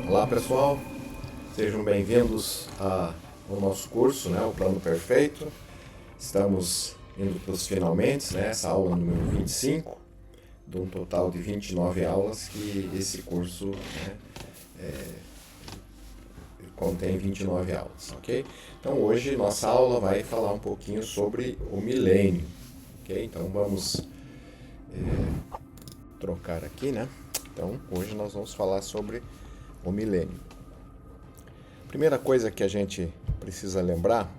Olá pessoal, sejam bem-vindos ao nosso curso, o Plano Perfeito. Estamos indo para os finalmente, essa aula número 25, de um total de 29 aulas que esse curso contém 29 aulas, ok? Então hoje nossa aula vai falar um pouquinho sobre o milênio, ok? Então vamos trocar aqui, Então hoje nós vamos falar sobre o milênio. Primeira coisa que a gente precisa lembrar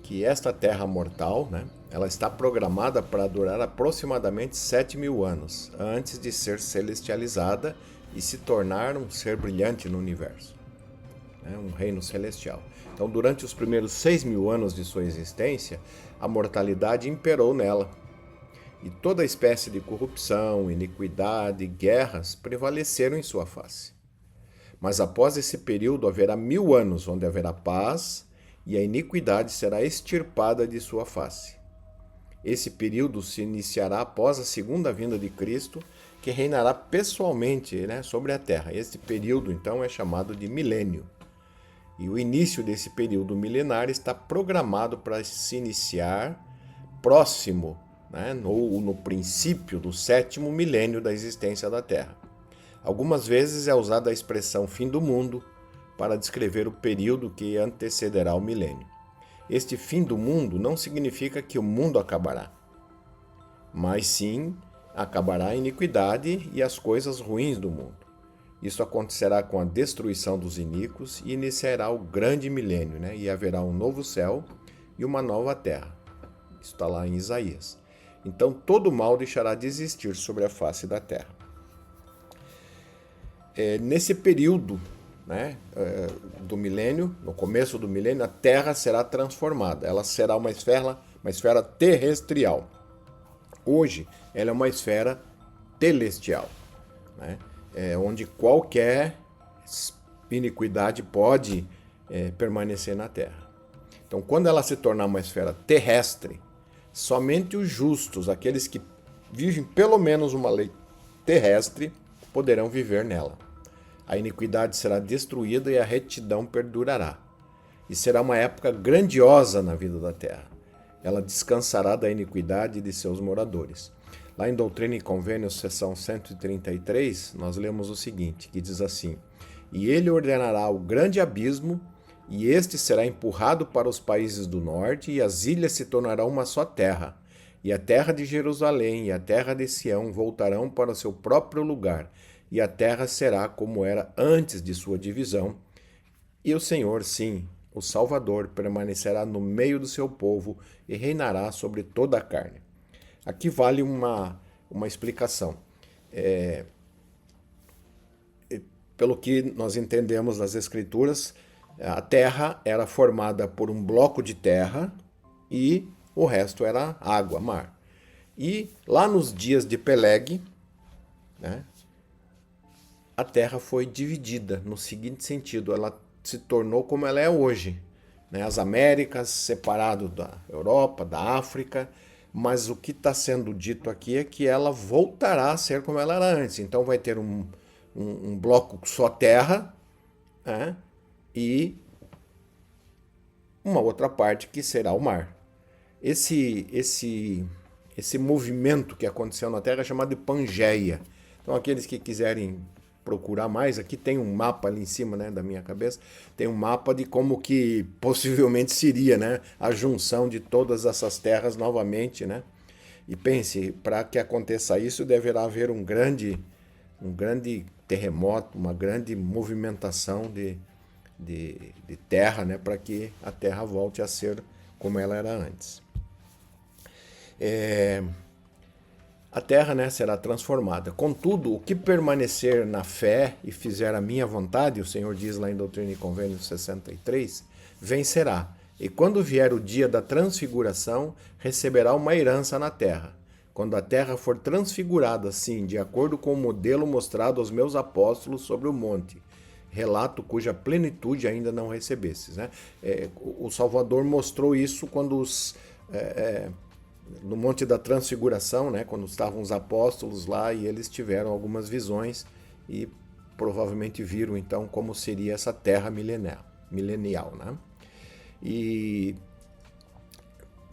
que esta Terra mortal, ela está programada para durar aproximadamente 7.000 anos antes de ser celestializada e se tornar um ser brilhante no universo, um reino celestial. Então, durante os primeiros 6.000 anos de sua existência, a mortalidade imperou nela e toda espécie de corrupção, iniquidade e guerras prevaleceram em sua face. Mas após esse período haverá 1.000 anos onde haverá paz e a iniquidade será extirpada de sua face. Esse período se iniciará após a segunda vinda de Cristo, que reinará pessoalmente sobre a terra. Este período, então, é chamado de milênio. E o início desse período milenar está programado para se iniciar próximo, no princípio do 7º milênio da existência da Terra. Algumas vezes é usada a expressão fim do mundo para descrever o período que antecederá o milênio. Este fim do mundo não significa que o mundo acabará, mas sim acabará a iniquidade e as coisas ruins do mundo. Isso acontecerá com a destruição dos iníquos e iniciará o grande milênio, e haverá um novo céu e uma nova terra. Isso está lá em Isaías. Então todo o mal deixará de existir sobre a face da terra. Nesse período do milênio, no começo do milênio, a Terra será transformada. Ela será uma esfera terrestrial. Hoje, ela é uma esfera telestial, onde qualquer iniquidade pode permanecer na Terra. Então, quando ela se tornar uma esfera terrestre, somente os justos, aqueles que vivem pelo menos uma lei terrestre, poderão viver nela. A iniquidade será destruída e a retidão perdurará. E será uma época grandiosa na vida da terra. Ela descansará da iniquidade de seus moradores. Lá em Doutrina e Convênios, seção 133, nós lemos o seguinte, que diz assim: E ele ordenará o grande abismo, e este será empurrado para os países do norte, e as ilhas se tornarão uma só terra. E a terra de Jerusalém e a terra de Sião voltarão para o seu próprio lugar, e a terra será como era antes de sua divisão. E o Senhor, sim, o Salvador, permanecerá no meio do seu povo e reinará sobre toda a carne. Aqui vale uma explicação. Pelo que nós entendemos nas Escrituras, a terra era formada por um bloco de terra e o resto era água, mar. E lá nos dias de Peleg, a Terra foi dividida no seguinte sentido: ela se tornou como ela é hoje. As Américas separado da Europa, da África, mas o que está sendo dito aqui é que ela voltará a ser como ela era antes. Então vai ter um bloco só terra, e uma outra parte que será o mar. Esse movimento que aconteceu na Terra é chamado de Pangeia. Então aqueles que quiserem procurar mais, aqui tem um mapa ali em cima da minha cabeça, tem um mapa de como que possivelmente seria a junção de todas essas terras novamente. E pense, para que aconteça isso, deverá haver um grande terremoto, uma grande movimentação de terra, para que a Terra volte a ser como ela era antes. A terra será transformada. Contudo, o que permanecer na fé e fizer a minha vontade, o Senhor diz lá em Doutrina e Convênios 63, vencerá. E quando vier o dia da transfiguração, receberá uma herança na terra. Quando a terra for transfigurada, sim, de acordo com o modelo mostrado aos meus apóstolos sobre o monte, relato cuja plenitude ainda não recebesses. O Salvador mostrou isso quando no Monte da Transfiguração, quando estavam os apóstolos lá e eles tiveram algumas visões e provavelmente viram então como seria essa terra milenial, né? E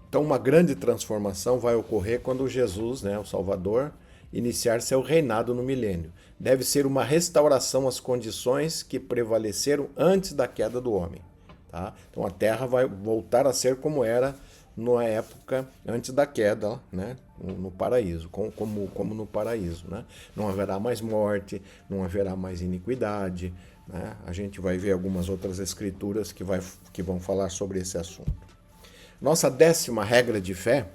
então uma grande transformação vai ocorrer quando Jesus, né, o Salvador, iniciar seu reinado no milênio. Deve ser uma restauração às condições que prevaleceram antes da queda do homem. Tá? Então a terra vai voltar a ser como era na época antes da queda, né? No paraíso, como no paraíso. Né? Não haverá mais morte, não haverá mais iniquidade. Né? A gente vai ver algumas outras escrituras que vão falar sobre esse assunto. Nossa 10ª regra de fé,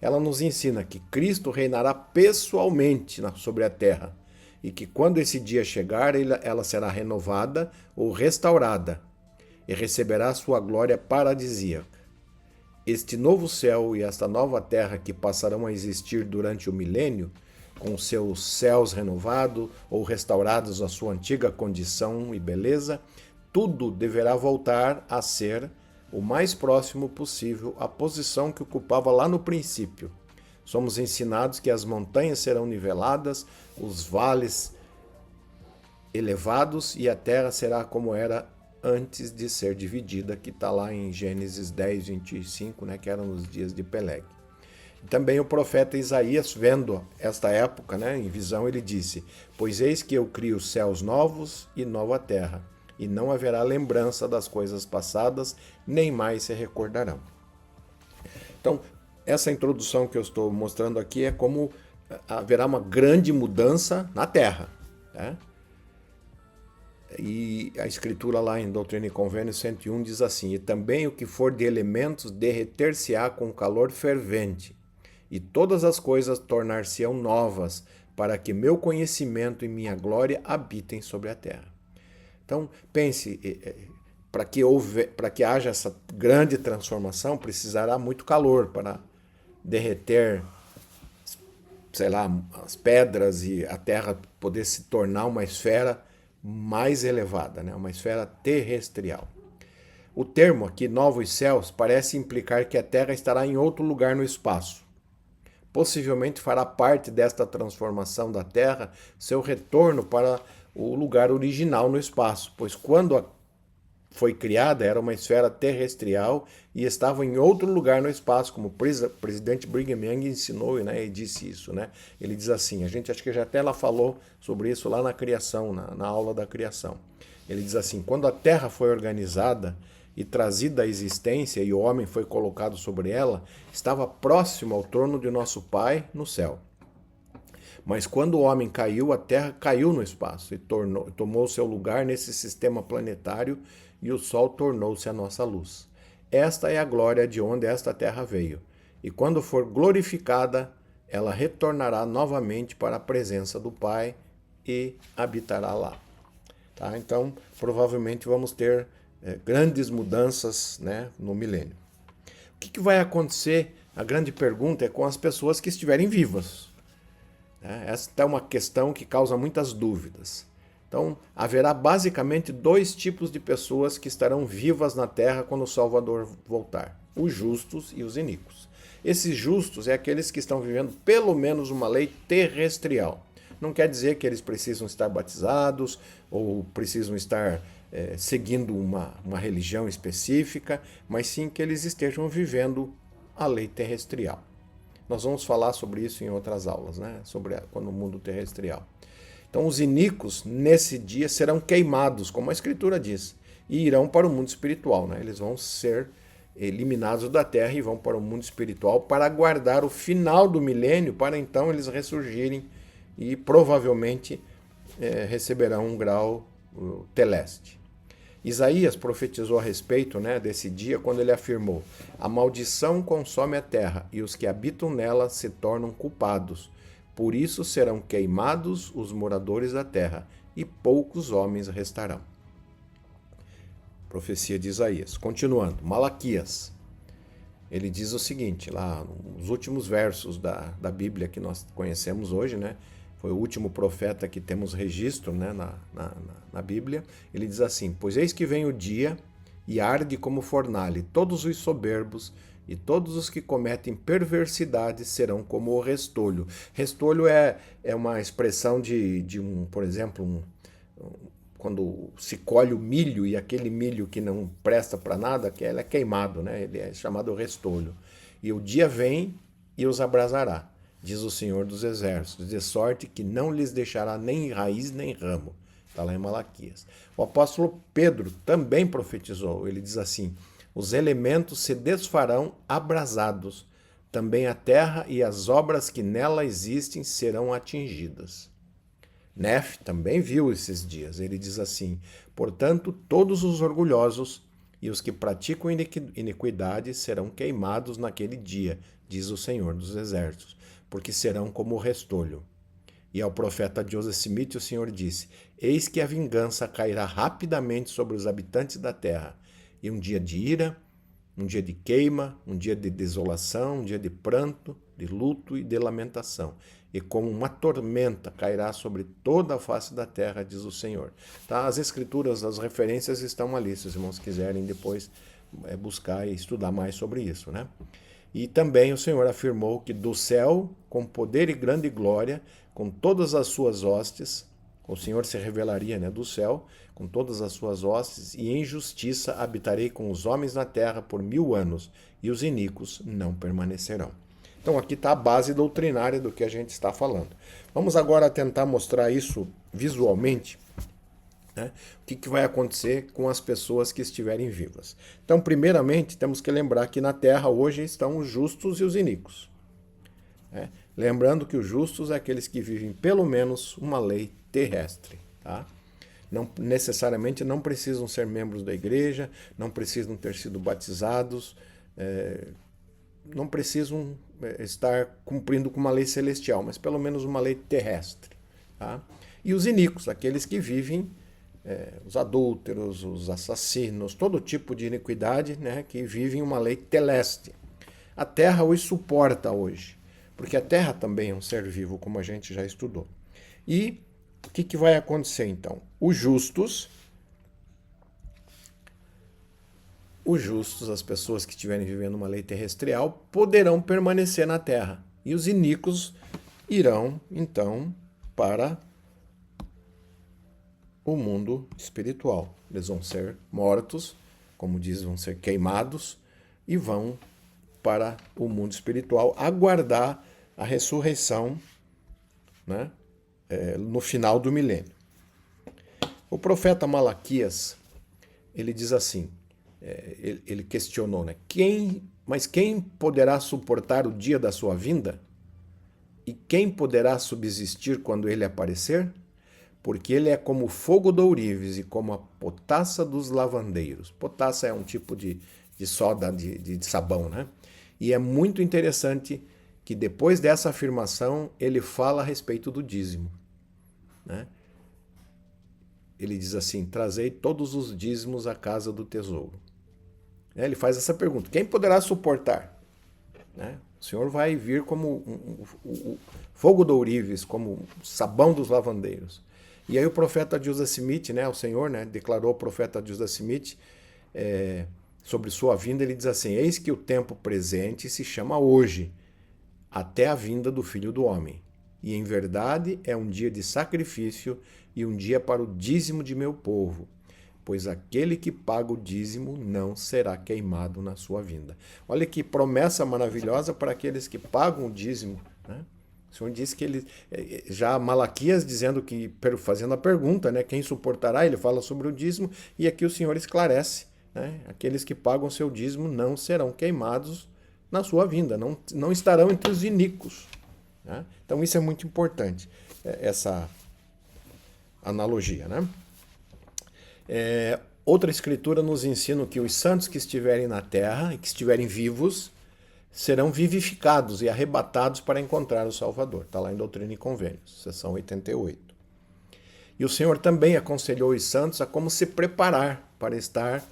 ela nos ensina que Cristo reinará pessoalmente sobre a terra e que quando esse dia chegar, ela será renovada ou restaurada e receberá sua glória paradisíaca. Este novo céu e esta nova terra que passarão a existir durante o milênio, com seus céus renovados ou restaurados à sua antiga condição e beleza, tudo deverá voltar a ser o mais próximo possível à posição que ocupava lá no princípio. Somos ensinados que as montanhas serão niveladas, os vales elevados e a terra será como era antes de ser dividida, que está lá em Gênesis 10, 25, né, que eram nos dias de Peleg. Também o profeta Isaías, vendo esta época, né, em visão, ele disse: pois eis que eu crio céus novos e nova terra, e não haverá lembrança das coisas passadas, nem mais se recordarão. Então, essa introdução que eu estou mostrando aqui é como haverá uma grande mudança na terra, né? E a escritura lá em Doutrina e Convênio 101 diz assim: e também o que for de elementos derreter-se-á com calor fervente, e todas as coisas tornar-se-ão novas, para que meu conhecimento e minha glória habitem sobre a terra. Então, pense, para que haja essa grande transformação, precisará muito calor para derreter, sei lá, as pedras e a terra poder se tornar uma esfera mais elevada, né? Uma esfera terrestrial. O termo aqui, novos céus, parece implicar que a Terra estará em outro lugar no espaço. Possivelmente fará parte desta transformação da Terra seu retorno para o lugar original no espaço, pois quando foi criada era uma esfera terrestrial e estava em outro lugar no espaço, como o presidente Brigham Young ensinou, né, e disse isso. Né? Ele diz assim, a gente acho que já até ela falou sobre isso lá na criação, na aula da criação. Ele diz assim, quando a Terra foi organizada e trazida à existência e o homem foi colocado sobre ela, estava próximo ao trono de nosso Pai no céu. Mas quando o homem caiu, a Terra caiu no espaço e tomou seu lugar nesse sistema planetário e o Sol tornou-se a nossa luz. Esta é a glória de onde esta Terra veio. E quando for glorificada, ela retornará novamente para a presença do Pai e habitará lá. Tá? Então, provavelmente vamos ter grandes mudanças, né, no milênio. O que vai acontecer? A grande pergunta é com as pessoas que estiverem vivas. Esta é uma questão que causa muitas dúvidas. Então, haverá basicamente 2 tipos de pessoas que estarão vivas na Terra quando o Salvador voltar: os justos e os iníquos. Esses justos é aqueles que estão vivendo pelo menos uma lei terrestrial. Não quer dizer que eles precisam estar batizados ou precisam estar seguindo uma religião específica, mas sim que eles estejam vivendo a lei terrestrial. Nós vamos falar sobre isso em outras aulas, né? Sobre o mundo terrestrial. Então, os iníquos, nesse dia, serão queimados, como a Escritura diz, e irão para o mundo espiritual. Né? Eles vão ser eliminados da terra e vão para o mundo espiritual para aguardar o final do milênio, para então eles ressurgirem e provavelmente receberão um grau teleste. Isaías profetizou a respeito, né, desse dia quando ele afirmou: a maldição consome a terra e os que habitam nela se tornam culpados. Por isso serão queimados os moradores da terra, e poucos homens restarão. Profecia de Isaías. Continuando, Malaquias. Ele diz o seguinte, lá nos últimos versos da Bíblia que nós conhecemos hoje, né? Foi o último profeta que temos registro, né, na Bíblia. Ele diz assim: pois eis que vem o dia e arde como fornalha, todos os soberbos e todos os que cometem perversidade serão como o restolho. Restolho é uma expressão de por exemplo, quando se colhe o milho e aquele milho que não presta para nada, que ele é queimado, né? Ele é chamado restolho. E o dia vem e os abrasará, diz o Senhor dos Exércitos, de sorte que não lhes deixará nem raiz nem ramo. Está lá em Malaquias. O apóstolo Pedro também profetizou. Ele diz assim: os elementos se desfarão abrasados, também a terra e as obras que nela existem serão atingidas. Nef também viu esses dias. Ele diz assim: portanto, todos os orgulhosos e os que praticam iniquidade serão queimados naquele dia, diz o Senhor dos Exércitos, porque serão como o restolho. E ao profeta Joseph Smith o Senhor disse: eis que a vingança cairá rapidamente sobre os habitantes da terra, e um dia de ira, um dia de queima, um dia de desolação, um dia de pranto, de luto e de lamentação. E como uma tormenta cairá sobre toda a face da terra, diz o Senhor. Tá? As escrituras, as referências estão ali, se os irmãos quiserem depois buscar e estudar mais sobre isso, né? E também o Senhor afirmou que do céu, com poder e grande glória, com todas as suas hostes, o Senhor se revelaria, né, do céu, com todas as suas hostes, e em justiça habitarei com os homens na terra por 1000 anos, e os iníquos não permanecerão. Então aqui está a base doutrinária do que a gente está falando. Vamos agora tentar mostrar isso visualmente, né? O que vai acontecer com as pessoas que estiverem vivas. Então, primeiramente, temos que lembrar que na terra hoje estão os justos e os iníquos. Né? Lembrando que os justos é aqueles que vivem pelo menos uma lei terrestre. Tá? Não, necessariamente não precisam ser membros da igreja, não precisam ter sido batizados, não precisam estar cumprindo com uma lei celestial, mas pelo menos uma lei terrestre. Tá? E os iníquos, aqueles que vivem, os adúlteros, os assassinos, todo tipo de iniquidade, né, que vivem uma lei teleste. A terra os suporta hoje, porque a terra também é um ser vivo, como a gente já estudou. E o que vai acontecer então? Os justos, as pessoas que estiverem vivendo uma lei terrestrial, poderão permanecer na terra. E os iníquos irão, então, para o mundo espiritual. Eles vão ser mortos, como diz, vão ser queimados e vão para o mundo espiritual aguardar a ressurreição, né, no final do milênio. O profeta Malaquias, ele diz assim, ele questionou, né, mas quem poderá suportar o dia da sua vinda? E quem poderá subsistir quando ele aparecer? Porque ele é como o fogo do ourives e como a potassa dos lavandeiros. Potassa é um tipo de soda de sabão, né? E é muito interessante que depois dessa afirmação ele fala a respeito do dízimo, né? Ele diz assim: trazei todos os dízimos à casa do tesouro. Ele faz essa pergunta: quem poderá suportar? Né? O Senhor vai vir como o fogo do ourives, como o sabão dos lavandeiros. E aí o profeta Joseph Smith, né, o Senhor, né, declarou ao profeta Joseph Smith sobre sua vinda, ele diz assim: eis que o tempo presente se chama hoje, até a vinda do Filho do Homem. E em verdade é um dia de sacrifício e um dia para o dízimo de meu povo, pois aquele que paga o dízimo não será queimado na sua vinda. Olha que promessa maravilhosa para aqueles que pagam o dízimo, né? O Senhor disse que ele, já Malaquias dizendo que, fazendo a pergunta, né, quem suportará, ele fala sobre o dízimo, e aqui o Senhor esclarece, né, aqueles que pagam seu dízimo não serão queimados na sua vinda, não estarão entre os iníquos. Né? Então isso é muito importante, essa analogia, né? Outra escritura nos ensina que os santos que estiverem na terra e que estiverem vivos serão vivificados e arrebatados para encontrar o Salvador. Está lá em Doutrina e Convênios, seção 88. E o Senhor também aconselhou os santos a como se preparar para estar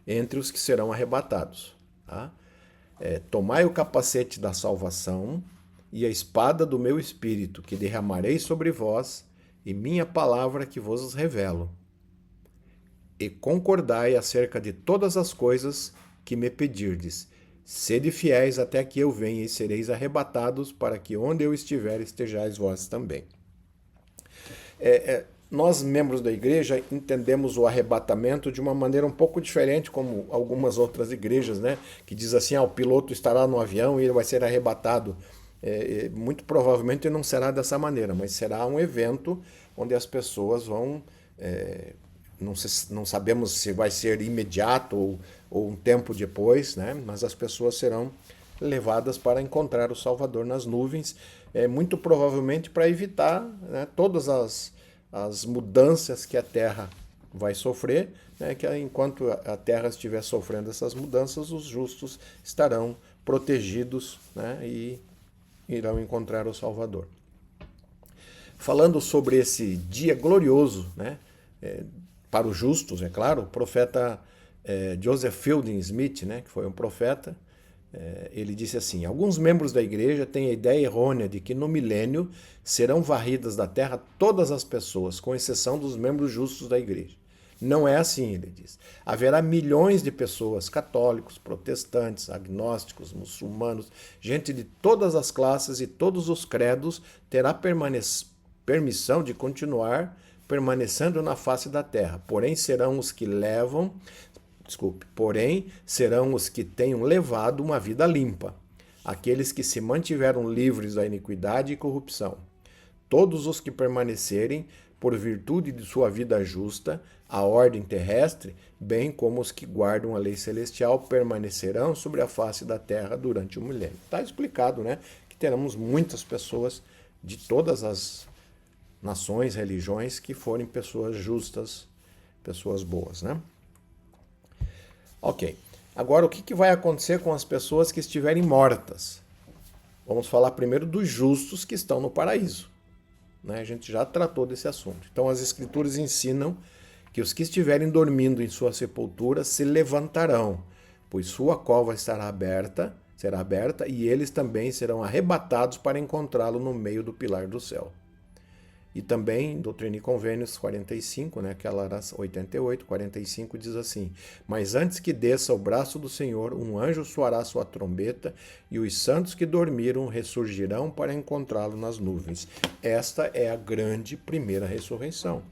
entre os que serão arrebatados. Tá? Tomai o capacete da salvação e a espada do meu espírito, que derramarei sobre vós, e minha palavra que vos revelo. E concordai acerca de todas as coisas que me pedirdes. Sede fiéis até que eu venha e sereis arrebatados, para que onde eu estiver estejais vós também. nós, membros da igreja, entendemos o arrebatamento de uma maneira um pouco diferente, como algumas outras igrejas, né? Que diz assim, o piloto estará no avião e ele vai ser arrebatado. Muito provavelmente não será dessa maneira, mas será um evento onde as pessoas vão... não sabemos se vai ser imediato ou um tempo depois, né? Mas as pessoas serão levadas para encontrar o Salvador nas nuvens, muito provavelmente para evitar, né, todas as mudanças que a Terra vai sofrer, né, que enquanto a Terra estiver sofrendo essas mudanças, os justos estarão protegidos, né, e irão encontrar o Salvador. Falando sobre esse dia glorioso, né, para os justos, é claro, o profeta Joseph Fielding Smith, né, que foi um profeta, ele disse assim: alguns membros da igreja têm a ideia errônea de que no milênio serão varridas da terra todas as pessoas, com exceção dos membros justos da igreja. Não é assim, ele diz. Haverá milhões de pessoas, católicos, protestantes, agnósticos, muçulmanos, gente de todas as classes e todos os credos terá permissão de continuar permanecendo na face da terra. Porém, serão os que tenham levado uma vida limpa, aqueles que se mantiveram livres da iniquidade e corrupção. Todos os que permanecerem, por virtude de sua vida justa, a ordem terrestre, bem como os que guardam a lei celestial, permanecerão sobre a face da terra durante o milênio. Está explicado, né? Que teremos muitas pessoas de todas as nações, religiões, que forem pessoas justas, pessoas boas, né? Ok. Agora, o que vai acontecer com as pessoas que estiverem mortas? Vamos falar primeiro dos justos que estão no paraíso, né? A gente já tratou desse assunto. Então, as Escrituras ensinam que os que estiverem dormindo em sua sepultura se levantarão, pois sua cova será aberta, e eles também serão arrebatados para encontrá-lo no meio do pilar do céu. E também, Doutrina e Convênios 45, né, aquela era 88, 45, diz assim: mas antes que desça o braço do Senhor, um anjo soará sua trombeta, e os santos que dormiram ressurgirão para encontrá-lo nas nuvens. Esta é a grande primeira ressurreição,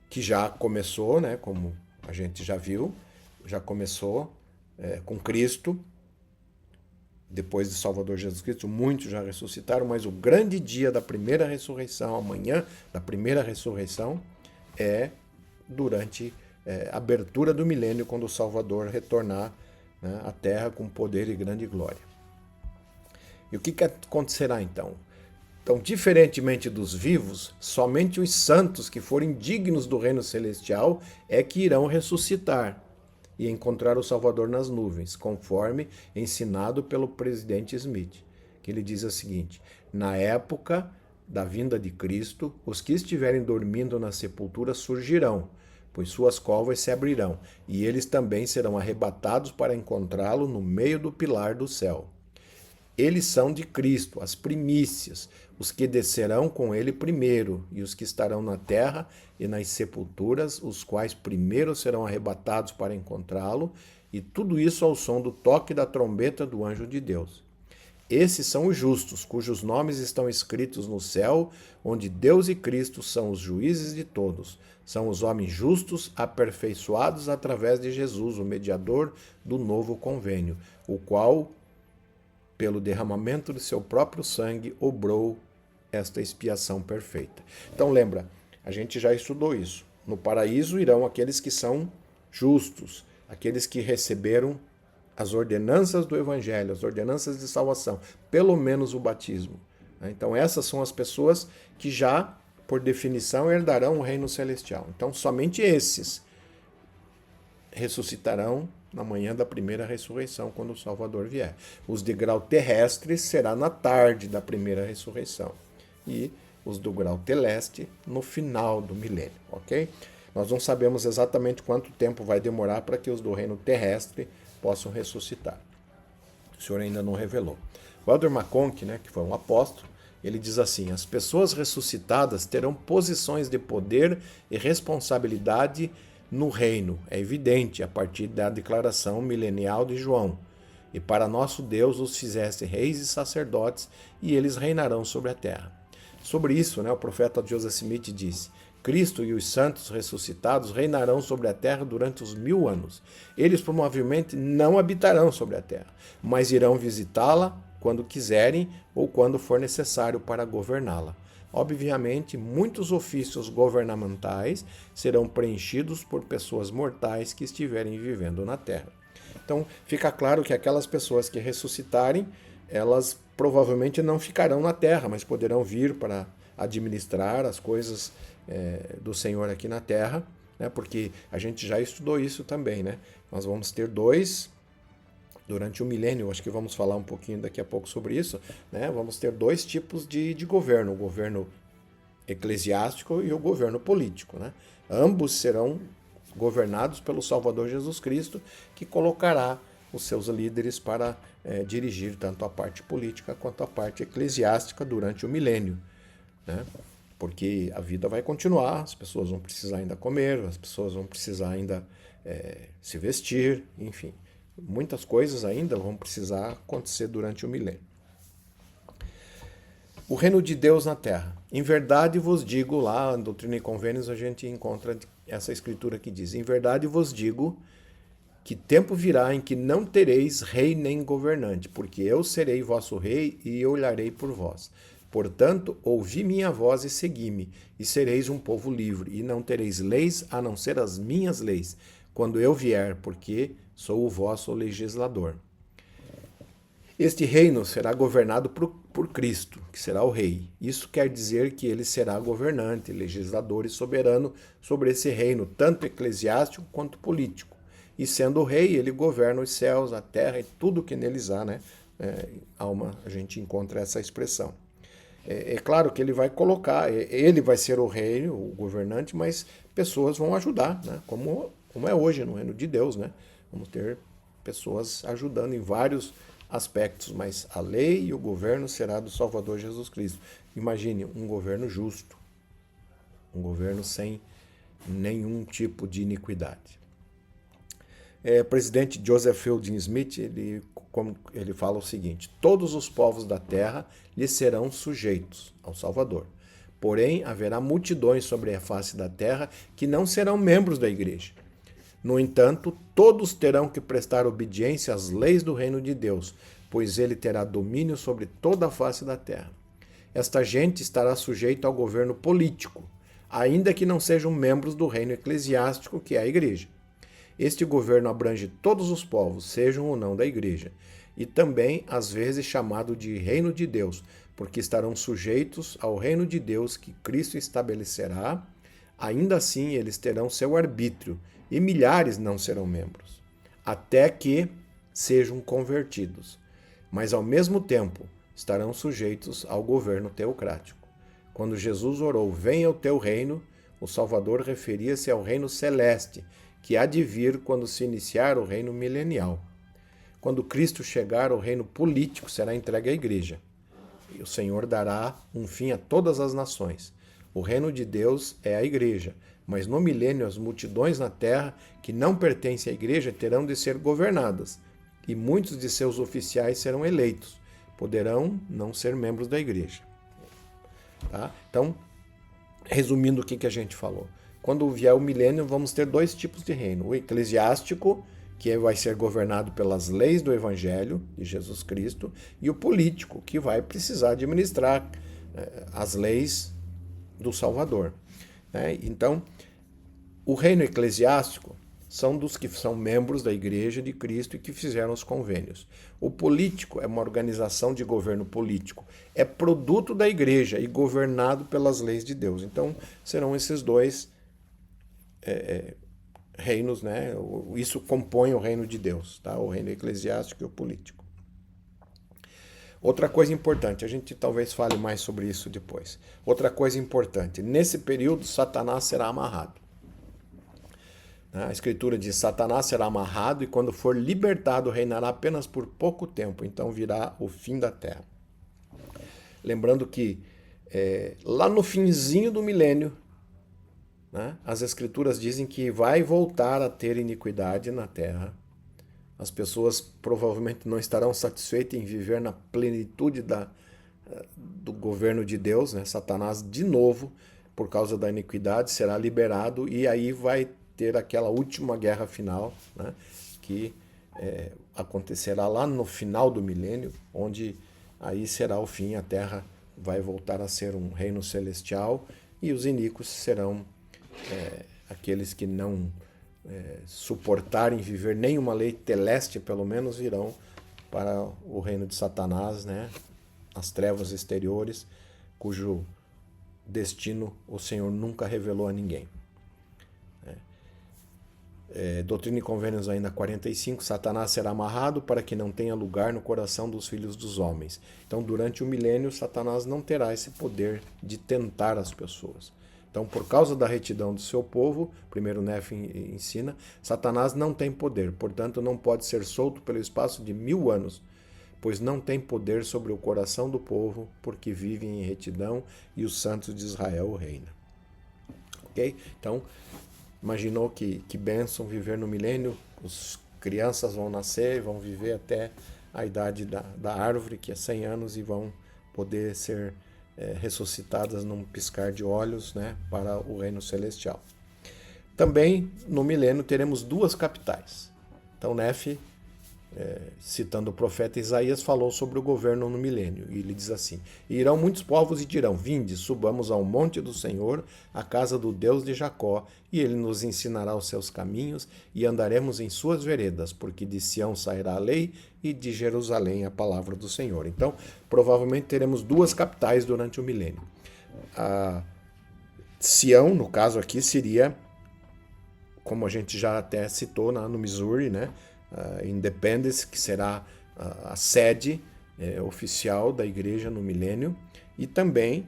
que já começou, né, como a gente já viu, já começou com Cristo. Depois de Salvador Jesus Cristo, muitos já ressuscitaram, mas o grande dia da primeira ressurreição, amanhã da primeira ressurreição, é durante a abertura do milênio, quando o Salvador retornar, né, à terra com poder e grande glória. E o que acontecerá então? Então, diferentemente dos vivos, somente os santos que forem dignos do reino celestial é que irão ressuscitar e encontrar o Salvador nas nuvens, conforme ensinado pelo presidente Smith, que ele diz o seguinte: na época da vinda de Cristo, os que estiverem dormindo na sepultura surgirão, pois suas covas se abrirão, e eles também serão arrebatados para encontrá-lo no meio do pilar do céu. Eles são de Cristo, as primícias, os que descerão com ele primeiro, e os que estarão na terra e nas sepulturas, os quais primeiro serão arrebatados para encontrá-lo, e tudo isso ao som do toque da trombeta do anjo de Deus. Esses são os justos, cujos nomes estão escritos no céu, onde Deus e Cristo são os juízes de todos. São os homens justos, aperfeiçoados através de Jesus, o mediador do novo convênio, o qual, pelo derramamento de seu próprio sangue, obrou esta expiação perfeita. Então lembra, a gente já estudou isso. No paraíso irão aqueles que são justos, aqueles que receberam as ordenanças do Evangelho, as ordenanças de salvação, pelo menos o batismo. Então essas são as pessoas que já, por definição, herdarão o reino celestial. Então somente esses ressuscitarão na manhã da primeira ressurreição, quando o Salvador vier. Os de grau terrestre será na tarde da primeira ressurreição. E os do grau teleste no final do milênio, ok? Nós não sabemos exatamente quanto tempo vai demorar para que os do reino terrestre possam ressuscitar. O Senhor ainda não revelou. O Elder McConkie, né, que foi um apóstolo, ele diz assim: as pessoas ressuscitadas terão posições de poder e responsabilidade no reino, é evidente, a partir da declaração milenial de João. E para nosso Deus os fizesse reis e sacerdotes, e eles reinarão sobre a terra. Sobre isso, né, o profeta Joseph Smith disse: Cristo e os santos ressuscitados reinarão sobre a terra durante os 1000 anos. Eles provavelmente não habitarão sobre a terra, mas irão visitá-la quando quiserem ou quando for necessário para governá-la. Obviamente, muitos ofícios governamentais serão preenchidos por pessoas mortais que estiverem vivendo na terra. Então, fica claro que aquelas pessoas que ressuscitarem, elas provavelmente não ficarão na terra, mas poderão vir para administrar as coisas do Senhor aqui na terra, né? Porque a gente já estudou isso também, né? Nós vamos ter durante o milênio, acho que vamos falar um pouquinho daqui a pouco sobre isso, né? Vamos ter 2 tipos de governo, o governo eclesiástico e o governo político, né? Ambos serão governados pelo Salvador Jesus Cristo, que colocará os seus líderes para dirigir tanto a parte política quanto a parte eclesiástica durante o milênio, né? Porque a vida vai continuar, as pessoas vão precisar ainda comer, as pessoas vão precisar ainda se vestir, enfim. Muitas coisas ainda vão precisar acontecer durante o milênio. O reino de Deus na terra. Em verdade vos digo, lá em Doutrina e Convênios a gente encontra essa escritura que diz: em verdade vos digo que tempo virá em que não tereis rei nem governante, porque eu serei vosso rei e eu olharei por vós. Portanto, ouvi minha voz e segui-me, e sereis um povo livre, e não tereis leis a não ser as minhas leis, quando eu vier, porque sou o vosso legislador. Este reino será governado por Cristo, que será o rei. Isso quer dizer que ele será governante, legislador e soberano sobre esse reino, tanto eclesiástico quanto político. E sendo o rei, ele governa os céus, a terra e tudo que neles há, né? A gente encontra essa expressão. É claro que ele vai colocar, ele vai ser o rei, o governante, mas pessoas vão ajudar, né? Como é hoje no reino de Deus, né? Vamos ter pessoas ajudando em vários aspectos, mas a lei e o governo será do Salvador Jesus Cristo. Imagine um governo justo, um governo sem nenhum tipo de iniquidade. Presidente Joseph Fielding Smith, ele fala o seguinte: todos os povos da terra lhe serão sujeitos ao Salvador. Porém, haverá multidões sobre a face da terra que não serão membros da igreja. No entanto, todos terão que prestar obediência às leis do reino de Deus, pois ele terá domínio sobre toda a face da terra. Esta gente estará sujeita ao governo político, ainda que não sejam membros do reino eclesiástico, que é a igreja. Este governo abrange todos os povos, sejam ou não da igreja, e também, às vezes, chamado de reino de Deus, porque estarão sujeitos ao reino de Deus que Cristo estabelecerá. Ainda assim, eles terão seu arbítrio, e milhares não serão membros, até que sejam convertidos. Mas, ao mesmo tempo, estarão sujeitos ao governo teocrático. Quando Jesus orou, venha o teu reino, o Salvador referia-se ao reino celeste, que há de vir quando se iniciar o reino milenial. Quando Cristo chegar, o reino político será entregue à igreja. E o Senhor dará um fim a todas as nações. O reino de Deus é a igreja, mas no milênio as multidões na terra que não pertencem à igreja terão de ser governadas, e muitos de seus oficiais serão eleitos. Poderão não ser membros da igreja. Tá? Então, resumindo o que a gente falou. Quando vier o milênio, vamos ter 2 tipos de reino. O eclesiástico, que vai ser governado pelas leis do Evangelho de Jesus Cristo, e o político, que vai precisar administrar as leis do Salvador. Então, o reino eclesiástico são dos que são membros da Igreja de Cristo e que fizeram os convênios. O político é uma organização de governo político. É produto da Igreja e governado pelas leis de Deus. Então, serão esses 2 reinos, né? Isso compõe o reino de Deus, tá? O reino eclesiástico e o político. Outra coisa importante, a gente talvez fale mais sobre isso depois. Outra coisa importante, nesse período Satanás será amarrado. A Escritura diz: Satanás será amarrado e quando for libertado reinará apenas por pouco tempo, então virá o fim da terra. Lembrando que lá no finzinho do milênio, né, as Escrituras dizem que vai voltar a ter iniquidade na terra. As pessoas provavelmente não estarão satisfeitas em viver na plenitude do governo de Deus, né? Satanás de novo, por causa da iniquidade, será liberado e aí vai ter aquela última guerra final, né, que acontecerá lá no final do milênio, onde aí será o fim, a terra vai voltar a ser um reino celestial e os iníquos serão aqueles que não suportarem viver nenhuma lei teleste, pelo menos irão para o reino de Satanás, né? As trevas exteriores, cujo destino o Senhor nunca revelou a ninguém. Doutrina e Convênios ainda 45, Satanás será amarrado para que não tenha lugar no coração dos filhos dos homens. Então, durante o milênio, Satanás não terá esse poder de tentar as pessoas. Então, por causa da retidão do seu povo, primeiro Nefe ensina, Satanás não tem poder, portanto não pode ser solto pelo espaço de 1000 anos, pois não tem poder sobre o coração do povo, porque vivem em retidão e os santos de Israel reinam. Ok? Então, imaginou que bênção viver no milênio, as crianças vão nascer, vão viver até a idade da árvore, que é 100 anos, e vão poder ser ressuscitadas num piscar de olhos, né, para o reino celestial. Também no milênio teremos 2 capitais. Então Nefe, citando o profeta Isaías, falou sobre o governo no milênio, e ele diz assim: "E irão muitos povos e dirão, vinde, subamos ao monte do Senhor, à casa do Deus de Jacó, e ele nos ensinará os seus caminhos, e andaremos em suas veredas, porque de Sião sairá a lei, e de Jerusalém a palavra do Senhor." Então, provavelmente teremos 2 capitais durante o milênio. A Sião, no caso aqui, seria, como a gente já até citou no Missouri, né? Independence, que será a sede oficial da igreja no milênio, e também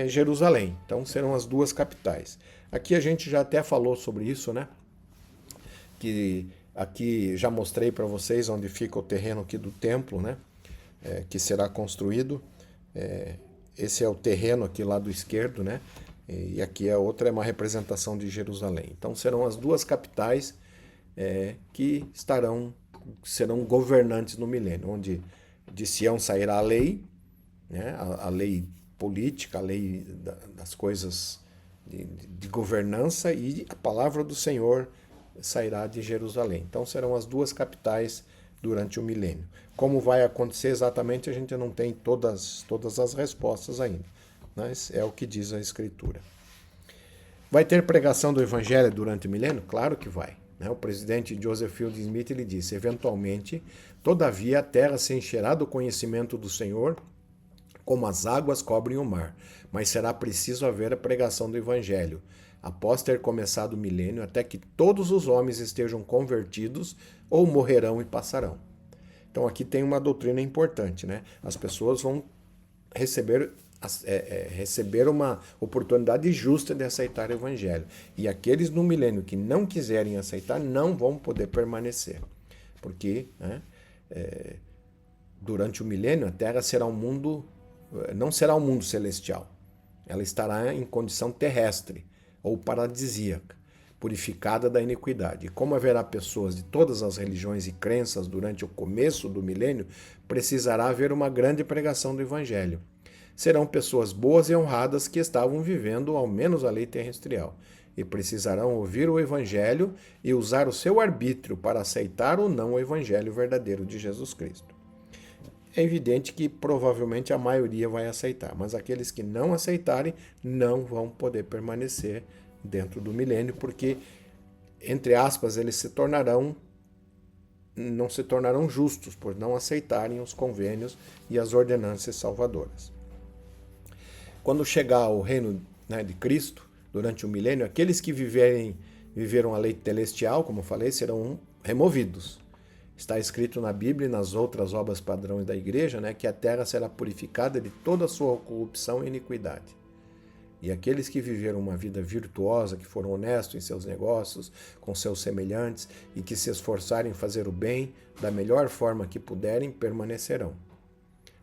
Jerusalém. Então serão as 2 capitais. Aqui a gente já até falou sobre isso, né? Que aqui já mostrei para vocês onde fica o terreno aqui do templo, né? Que será construído. Esse é o terreno aqui lá do esquerdo, né? E aqui a outra é uma representação de Jerusalém. Então serão as 2 capitais que serão governantes no milênio, onde de Sião sairá a lei, né, a lei política, a lei das coisas de governança, e a palavra do Senhor sairá de Jerusalém. Então serão as 2 capitais durante o milênio. Como vai acontecer exatamente, a gente não tem todas as respostas ainda, mas é o que diz a Escritura. Vai ter pregação do Evangelho durante o milênio? Claro que vai. O presidente Joseph Fielding Smith ele disse: eventualmente, todavia a terra se encherá do conhecimento do Senhor, como as águas cobrem o mar, mas será preciso haver a pregação do Evangelho, após ter começado o milênio, até que todos os homens estejam convertidos ou morrerão e passarão. Então aqui tem uma doutrina importante, né? As pessoas vão receber uma oportunidade justa de aceitar o Evangelho. E aqueles no milênio que não quiserem aceitar não vão poder permanecer. Porque durante o milênio a Terra será não será um mundo celestial. Ela estará em condição terrestre ou paradisíaca, purificada da iniquidade. E como haverá pessoas de todas as religiões e crenças durante o começo do milênio, precisará haver uma grande pregação do Evangelho. Serão pessoas boas e honradas que estavam vivendo ao menos a lei terrestrial e precisarão ouvir o Evangelho e usar o seu arbítrio para aceitar ou não o Evangelho verdadeiro de Jesus Cristo. É evidente que provavelmente a maioria vai aceitar, mas aqueles que não aceitarem não vão poder permanecer dentro do milênio, porque, entre aspas, eles não se tornarão justos por não aceitarem os convênios e as ordenanças salvadoras. Quando chegar o reino, né, de Cristo, durante o milênio, aqueles que viveram a lei celestial, como eu falei, serão removidos. Está escrito na Bíblia e nas outras obras padrões da igreja, né, que a terra será purificada de toda a sua corrupção e iniquidade. E aqueles que viveram uma vida virtuosa, que foram honestos em seus negócios, com seus semelhantes, e que se esforçarem em fazer o bem da melhor forma que puderem, permanecerão.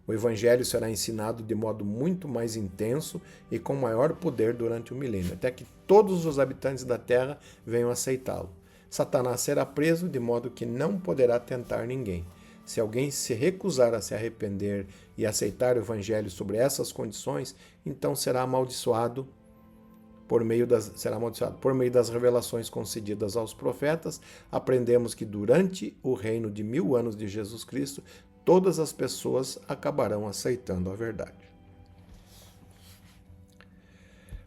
O Evangelho será ensinado de modo muito mais intenso e com maior poder durante o milênio, até que todos os habitantes da terra venham aceitá-lo. Satanás será preso de modo que não poderá tentar ninguém. Se alguém se recusar a se arrepender e aceitar o Evangelho sobre essas condições, então será amaldiçoado será amaldiçoado. Por meio das revelações concedidas aos profetas, aprendemos que durante o reino de 1000 anos de Jesus Cristo, todas as pessoas acabarão aceitando a verdade.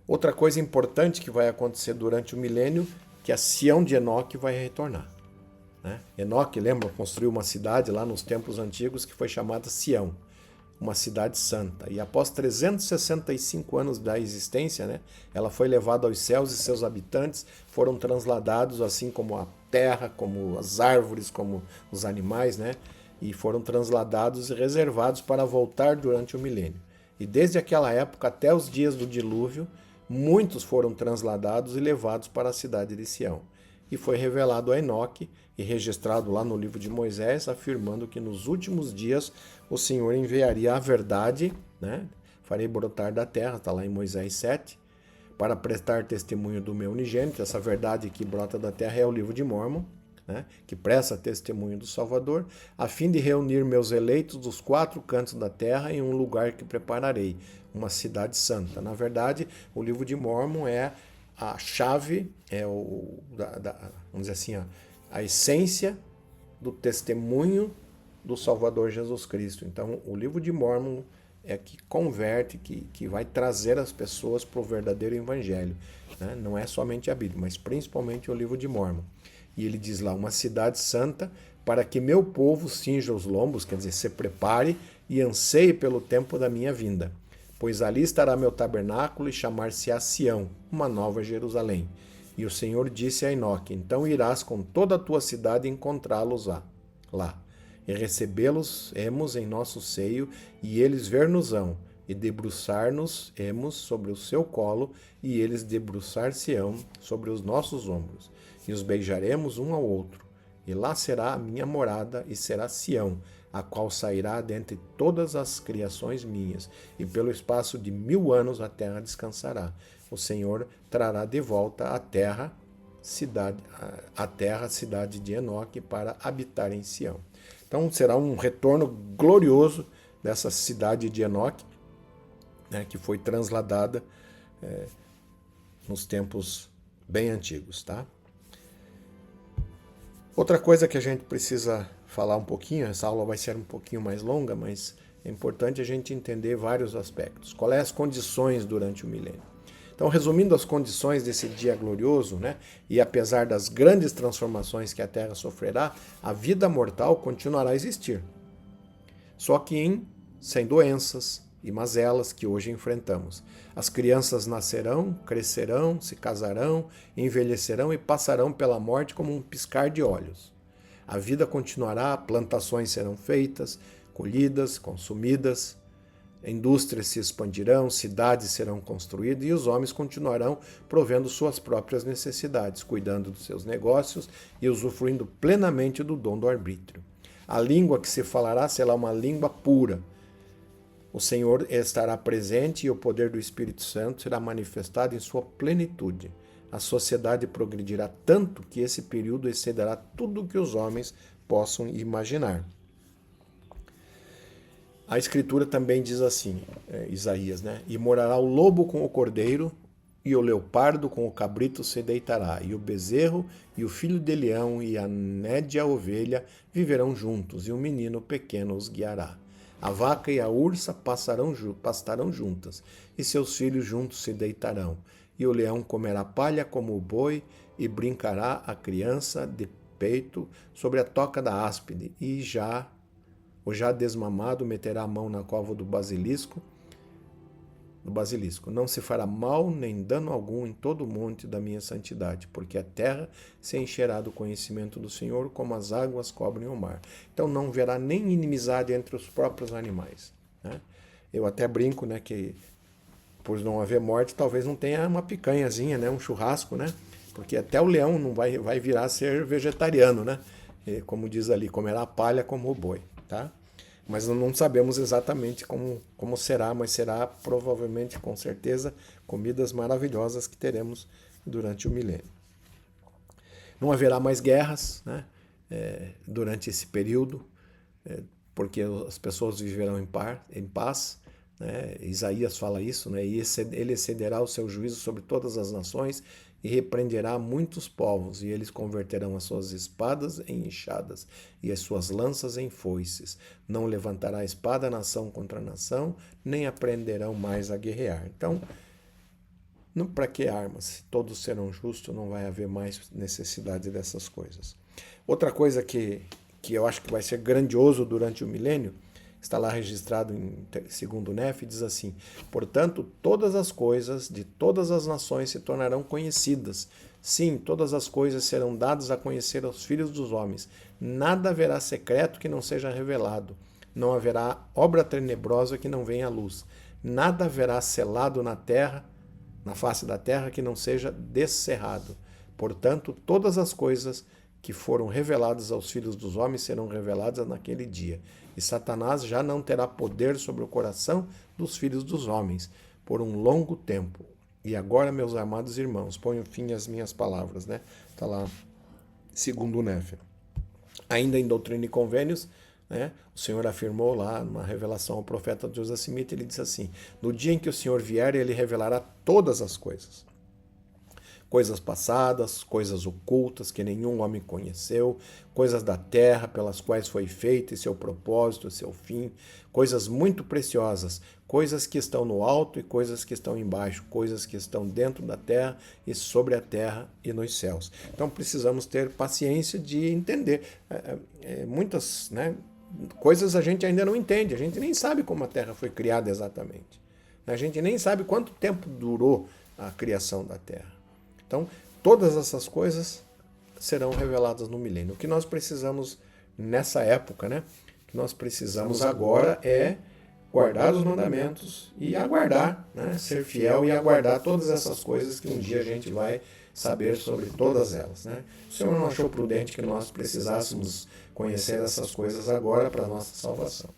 Outra coisa importante que vai acontecer durante o milênio, que a Sião de Enoque vai retornar. Enoque, lembra, construiu uma cidade lá nos tempos antigos que foi chamada Sião, uma cidade santa. E após 365 anos da existência, ela foi levada aos céus e seus habitantes foram transladados, assim como a terra, como as árvores, como os animais, e foram transladados e reservados para voltar durante o milênio. E desde aquela época até os dias do dilúvio, muitos foram transladados e levados para a cidade de Sião. E foi revelado a Enoque e registrado lá no livro de Moisés, afirmando que nos últimos dias o Senhor enviaria a verdade, farei brotar da terra, está lá em Moisés 7, para prestar testemunho do meu unigênito. Essa verdade que brota da terra é o livro de Mórmon, que presta testemunho do Salvador, a fim de reunir meus eleitos dos 4 cantos da terra em um lugar que prepararei, uma cidade santa. Na verdade, o livro de Mórmon é a chave, vamos dizer assim, a essência do testemunho do Salvador Jesus Cristo. Então, o livro de Mórmon é que converte, que vai trazer as pessoas para o verdadeiro evangelho. Não é somente a Bíblia, mas principalmente o livro de Mórmon. E ele diz lá, uma cidade santa, para que meu povo cinja os lombos, quer dizer, se prepare e anseie pelo tempo da minha vinda. Pois ali estará meu tabernáculo e chamar-se-á Sião, uma nova Jerusalém. E o Senhor disse a Enoque, então irás com toda a tua cidade encontrá-los lá. E recebê-los-emos em nosso seio, e eles ver-nos-ão, e debruçar-nos-emos sobre o seu colo, e eles debruçar-se-ão sobre os nossos ombros. E os beijaremos um ao outro. E lá será a minha morada, e será Sião, a qual sairá dentre todas as criações minhas, e pelo espaço de 1000 anos a terra descansará. O Senhor trará de volta a terra, cidade de Enoque, para habitar em Sião. Então será um retorno glorioso dessa cidade de Enoque, que foi transladada nos tempos bem antigos, tá? Outra coisa que a gente precisa falar um pouquinho, essa aula vai ser um pouquinho mais longa, mas é importante a gente entender vários aspectos. Quais as condições durante o milênio? Então, resumindo as condições desse dia glorioso, e apesar das grandes transformações que a Terra sofrerá, a vida mortal continuará a existir. Só que sem doenças e mazelas que hoje enfrentamos. As crianças nascerão, crescerão, se casarão, envelhecerão e passarão pela morte como um piscar de olhos. A vida continuará, plantações serão feitas, colhidas, consumidas, indústrias se expandirão, cidades serão construídas e os homens continuarão provendo suas próprias necessidades, cuidando dos seus negócios e usufruindo plenamente do dom do arbítrio. A língua que se falará será uma língua pura. O Senhor estará presente e o poder do Espírito Santo será manifestado em sua plenitude. A sociedade progredirá tanto que esse período excederá tudo o que os homens possam imaginar. A Escritura também diz assim, Isaías, e morará o lobo com o cordeiro, e o leopardo com o cabrito se deitará, e o bezerro e o filho de leão e a nédia ovelha viverão juntos, e um menino pequeno os guiará. A vaca e a ursa pastarão juntas, e seus filhos juntos se deitarão. E o leão comerá palha como o boi, e brincará a criança de peito sobre a toca da áspide, e o já desmamado meterá a mão na cova do basilisco. Não se fará mal nem dano algum em todo o monte da minha santidade, porque a terra se encherá do conhecimento do Senhor, como as águas cobrem o mar. Então não haverá nem inimizade entre os próprios animais. Eu até brinco, que por não haver morte, talvez não tenha uma picanhazinha, um churrasco, porque até o leão não vai virar a ser vegetariano, como diz ali, comerá palha como o boi, tá? Mas não sabemos exatamente como será, mas será provavelmente, com certeza, comidas maravilhosas que teremos durante o milênio. Não haverá mais guerras durante esse período, porque as pessoas viverão em paz. né? Isaías fala isso, né? E ele excederá o seu juízo sobre todas as nações e repreenderá muitos povos, e eles converterão as suas espadas em enxadas e as suas lanças em foices. Não levantará espada nação contra nação, nem aprenderão mais a guerrear. Então, para que armas? Se todos serão justos, não vai haver mais necessidade dessas coisas. Outra coisa que eu acho que vai ser grandioso durante o milênio, está lá registrado em 2º Nef, diz assim: portanto, todas as coisas de todas as nações se tornarão conhecidas. Sim, todas as coisas serão dadas a conhecer aos filhos dos homens. Nada haverá secreto que não seja revelado. Não haverá obra tenebrosa que não venha à luz. Nada haverá selado na terra, na face da terra, que não seja descerrado. Portanto, todas as coisas que foram reveladas aos filhos dos homens serão reveladas naquele dia. E Satanás já não terá poder sobre o coração dos filhos dos homens por um longo tempo. E agora, meus amados irmãos, ponho fim às minhas palavras, né? Está lá, 2º Nef. Ainda em Doutrina e Convênios, né, o Senhor afirmou lá, numa revelação ao profeta Joseph Smith, ele disse assim: no dia em que o Senhor vier, ele revelará todas as coisas. Coisas passadas, coisas ocultas que nenhum homem conheceu, coisas da terra pelas quais foi feita e seu propósito, e seu fim, coisas muito preciosas, coisas que estão no alto e coisas que estão embaixo, coisas que estão dentro da terra e sobre a terra e nos céus. Então precisamos ter paciência de entender. Muitas, né, coisas a gente ainda não entende, a gente nem sabe como a terra foi criada exatamente. A gente nem sabe quanto tempo durou a criação da terra. Então, todas essas coisas serão reveladas no milênio. O que nós precisamos nessa época, né? O que nós precisamos agora é guardar os mandamentos e aguardar, né? Ser fiel e aguardar todas essas coisas que um dia a gente vai saber sobre todas elas, né? O Senhor não achou prudente que nós precisássemos conhecer essas coisas agora para a nossa salvação.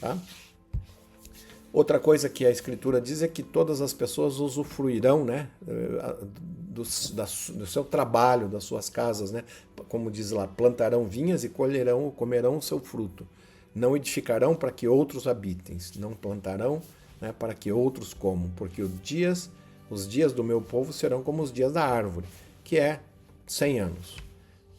Tá? Outra coisa que a Escritura diz é que todas as pessoas usufruirão, né, do seu trabalho, das suas casas, né? Como diz lá, plantarão vinhas e comerão o seu fruto. Não edificarão para que outros habitem, não plantarão, né, para que outros comam, porque os dias do meu povo serão como os dias da árvore, que é 100 anos.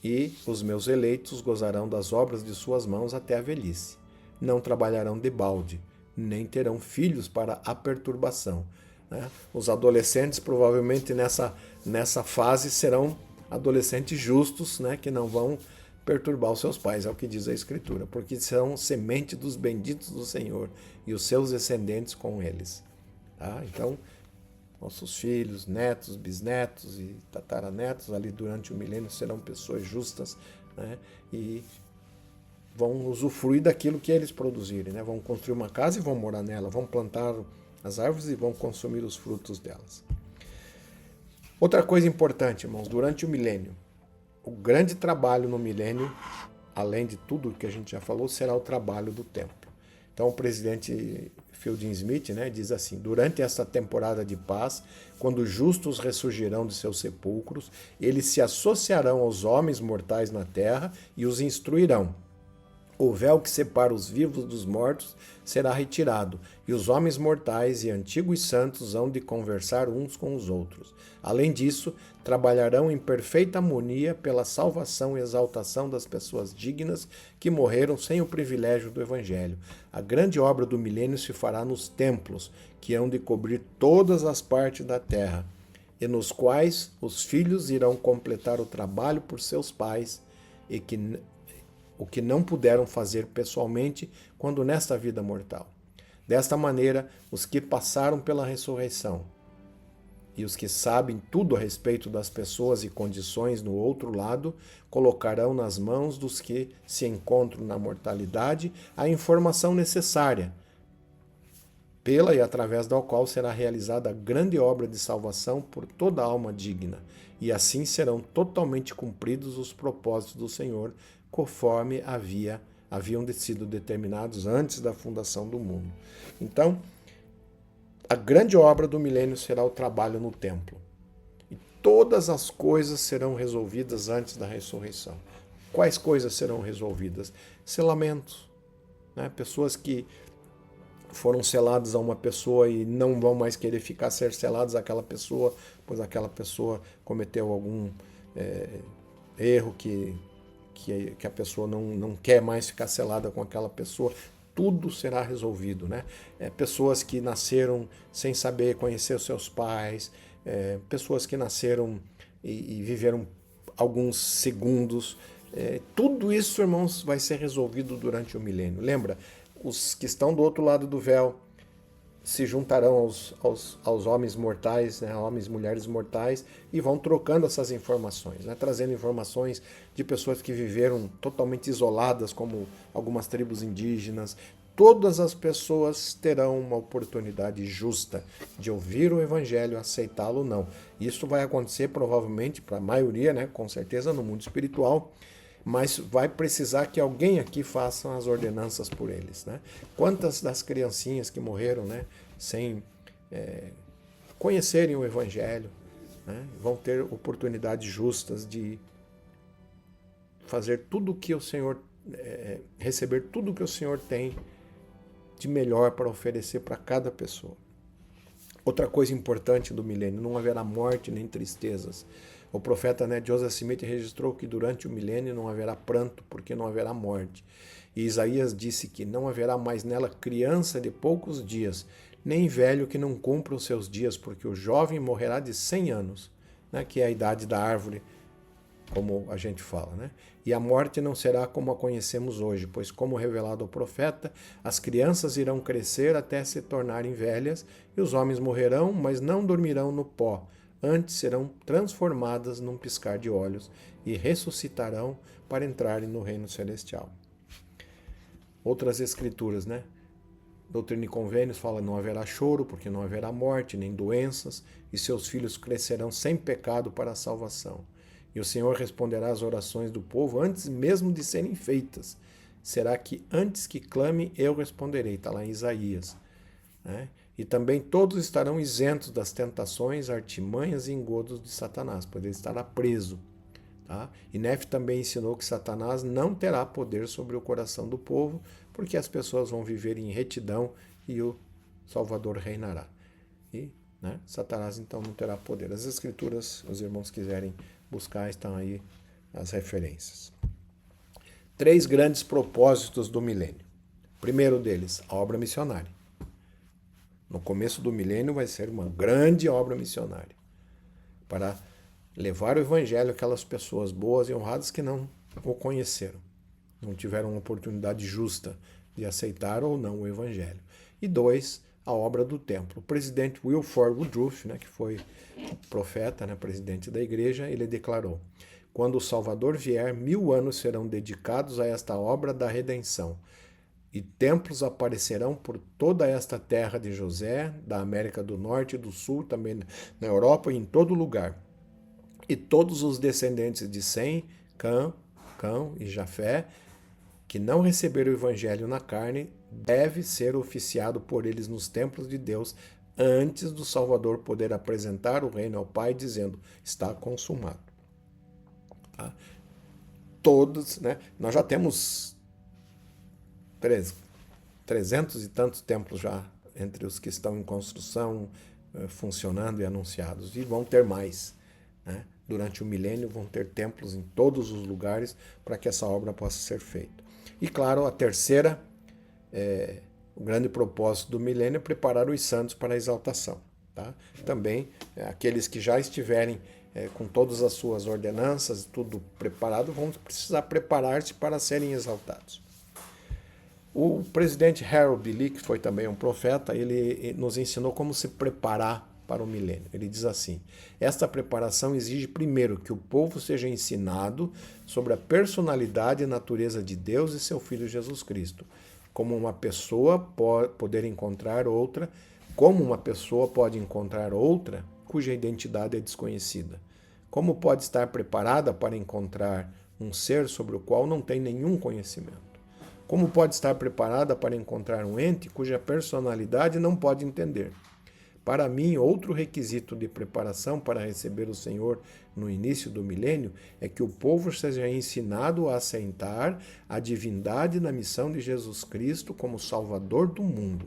E os meus eleitos gozarão das obras de suas mãos até a velhice. Não trabalharão debalde, nem terão filhos para a perturbação. Né? Os adolescentes provavelmente nessa fase serão adolescentes justos, né, que não vão perturbar os seus pais, é o que diz a Escritura, porque são semente dos benditos do Senhor e os seus descendentes com eles. Tá? Então, nossos filhos, netos, bisnetos e tataranetos ali durante o milênio serão pessoas justas, né, e vão usufruir daquilo que eles produzirem, né? Vão construir uma casa e vão morar nela, vão plantar as árvores e vão consumir os frutos delas. Outra coisa importante, irmãos, durante o milênio, o grande trabalho no milênio, além de tudo que a gente já falou, será o trabalho do templo. Então o presidente Fielding Smith, né, diz assim: durante esta temporada de paz, quando os justos ressurgirão de seus sepulcros, eles se associarão aos homens mortais na terra e os instruirão. O véu que separa os vivos dos mortos será retirado, e os homens mortais e antigos santos hão de conversar uns com os outros. Além disso, trabalharão em perfeita harmonia pela salvação e exaltação das pessoas dignas que morreram sem o privilégio do Evangelho. A grande obra do milênio se fará nos templos, que hão de cobrir todas as partes da terra, e nos quais os filhos irão completar o trabalho por seus pais, o que não puderam fazer pessoalmente quando nesta vida mortal. Desta maneira, os que passaram pela ressurreição e os que sabem tudo a respeito das pessoas e condições no outro lado, colocarão nas mãos dos que se encontram na mortalidade a informação necessária, pela e através da qual será realizada a grande obra de salvação por toda alma digna, e assim serão totalmente cumpridos os propósitos do Senhor, conforme haviam sido determinados antes da fundação do mundo. Então, a grande obra do milênio será o trabalho no templo. E todas as coisas serão resolvidas antes da ressurreição. Quais coisas serão resolvidas? Selamentos, né? Pessoas que foram selados a uma pessoa e não vão mais querer ser selados àquela pessoa, pois aquela pessoa cometeu algum erro que a pessoa não quer mais ficar selada com aquela pessoa. Tudo será resolvido, né? Pessoas que nasceram sem saber conhecer os seus pais, pessoas que nasceram e viveram alguns segundos. Tudo isso, irmãos, vai ser resolvido durante o milênio. Lembra, os que estão do outro lado do véu se juntarão aos homens mortais, né, homens e mulheres mortais, e vão trocando essas informações, né, trazendo informações de pessoas que viveram totalmente isoladas, como algumas tribos indígenas. Todas as pessoas terão uma oportunidade justa de ouvir o evangelho, aceitá-lo ou não. Isso vai acontecer provavelmente para a maioria, né, com certeza, no mundo espiritual, mas vai precisar que alguém aqui faça as ordenanças por eles, né? Quantas das criancinhas que morreram, né, sem conhecerem o Evangelho, né, vão ter oportunidades justas de fazer tudo o que o Senhor, receber tudo o que o Senhor tem de melhor para oferecer para cada pessoa. Outra coisa importante do milênio, não haverá morte nem tristezas. O profeta, né, Joseph Smith registrou que durante o milênio não haverá pranto, porque não haverá morte. E Isaías disse que não haverá mais nela criança de poucos dias, nem velho que não cumpra os seus dias, porque o jovem morrerá de 100 anos, né, que é a idade da árvore, como a gente fala, né? E a morte não será como a conhecemos hoje, pois, como revelado ao profeta, as crianças irão crescer até se tornarem velhas, e os homens morrerão, mas não dormirão no pó. Antes serão transformadas num piscar de olhos e ressuscitarão para entrarem no reino celestial. Outras escrituras, né? Doutrina e Convênios fala: não haverá choro, porque não haverá morte, nem doenças, e seus filhos crescerão sem pecado para a salvação. E o Senhor responderá às orações do povo antes mesmo de serem feitas. Será que antes que clame, eu responderei. Está lá em Isaías, né? E também todos estarão isentos das tentações, artimanhas e engodos de Satanás, pois ele estará preso. Tá? E Nefe também ensinou que Satanás não terá poder sobre o coração do povo, porque as pessoas vão viver em retidão e o Salvador reinará. E, né, Satanás então não terá poder. As Escrituras, os irmãos quiserem buscar, estão aí as referências. 3 grandes propósitos do milênio. Primeiro deles, a obra missionária. No começo do milênio vai ser uma grande obra missionária para levar o evangelho àquelas pessoas boas e honradas que não o conheceram, não tiveram uma oportunidade justa de aceitar ou não o evangelho. E 2, a obra do templo. O presidente Wilford Woodruff, né, que foi profeta, né, presidente da igreja, ele declarou: quando o Salvador vier, 1000 anos serão dedicados a esta obra da redenção. E templos aparecerão por toda esta terra de José, da América do Norte e do Sul, também na Europa e em todo lugar. E todos os descendentes de Sem, Cã e Jafé, que não receberam o evangelho na carne, deve ser oficiado por eles nos templos de Deus, antes do Salvador poder apresentar o reino ao Pai, dizendo: está consumado. Tá? Todos, né? Nós já temos 300 e tantos templos já entre os que estão em construção, funcionando e anunciados. E vão ter mais, né? Durante o milênio vão ter templos em todos os lugares para que essa obra possa ser feita. E claro, a terceira, o grande propósito do milênio é preparar os santos para a exaltação. Tá? Também aqueles que já estiverem com todas as suas ordenanças, tudo preparado, vão precisar preparar-se para serem exaltados. O presidente Harold B. Lee, que foi também um profeta, ele nos ensinou como se preparar para o milênio. Ele diz assim: esta preparação exige primeiro que o povo seja ensinado sobre a personalidade e natureza de Deus e seu Filho Jesus Cristo, como uma pessoa pode encontrar outra cuja identidade é desconhecida. Como pode estar preparada para encontrar um ser sobre o qual não tem nenhum conhecimento? Como pode estar preparada para encontrar um ente cuja personalidade não pode entender? Para mim, outro requisito de preparação para receber o Senhor no início do milênio é que o povo seja ensinado a aceitar a divindade na missão de Jesus Cristo como Salvador do mundo.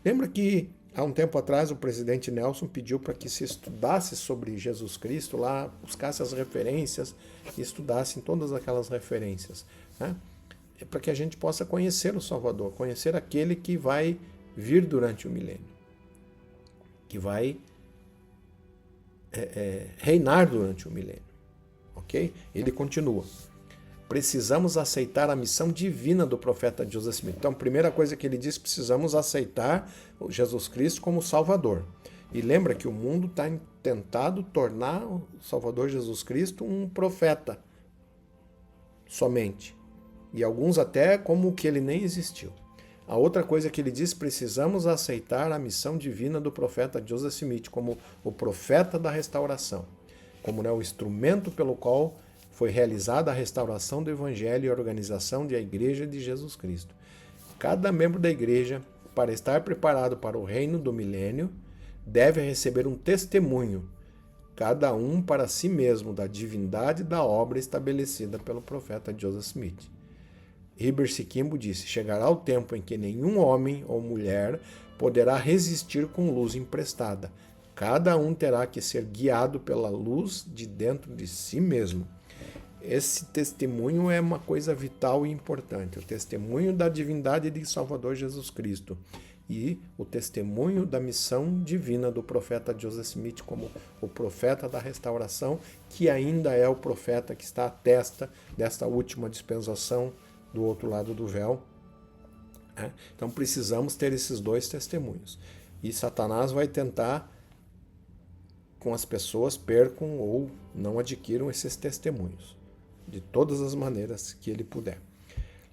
Lembra que há um tempo atrás o presidente Nelson pediu para que se estudasse sobre Jesus Cristo lá, buscasse as referências e estudasse todas aquelas referências, né? Para que a gente possa conhecer o Salvador, conhecer aquele que vai vir durante o milênio, que vai reinar durante o milênio, ok? Ele continua. Precisamos aceitar a missão divina do profeta Joseph Smith. Então, a primeira coisa que ele diz, precisamos aceitar Jesus Cristo como Salvador. E lembra que o mundo está tentado tornar o Salvador Jesus Cristo um profeta somente. E alguns até como que ele nem existiu. A outra coisa que ele diz, precisamos aceitar a missão divina do profeta Joseph Smith como o profeta da restauração, como o instrumento pelo qual foi realizada a restauração do Evangelho e a organização da Igreja de Jesus Cristo. Cada membro da Igreja, para estar preparado para o reino do milênio, deve receber um testemunho, cada um para si mesmo, da divindade da obra estabelecida pelo profeta Joseph Smith. Heber Sikimbo disse, chegará o tempo em que nenhum homem ou mulher poderá resistir com luz emprestada. Cada um terá que ser guiado pela luz de dentro de si mesmo. Esse testemunho é uma coisa vital e importante. O testemunho da divindade de Salvador Jesus Cristo e o testemunho da missão divina do profeta Joseph Smith como o profeta da restauração, que ainda é o profeta que está à testa desta última dispensação do outro lado do véu. Então precisamos ter esses dois testemunhos. E Satanás vai tentar com as pessoas percam ou não adquiram esses testemunhos, de todas as maneiras que ele puder.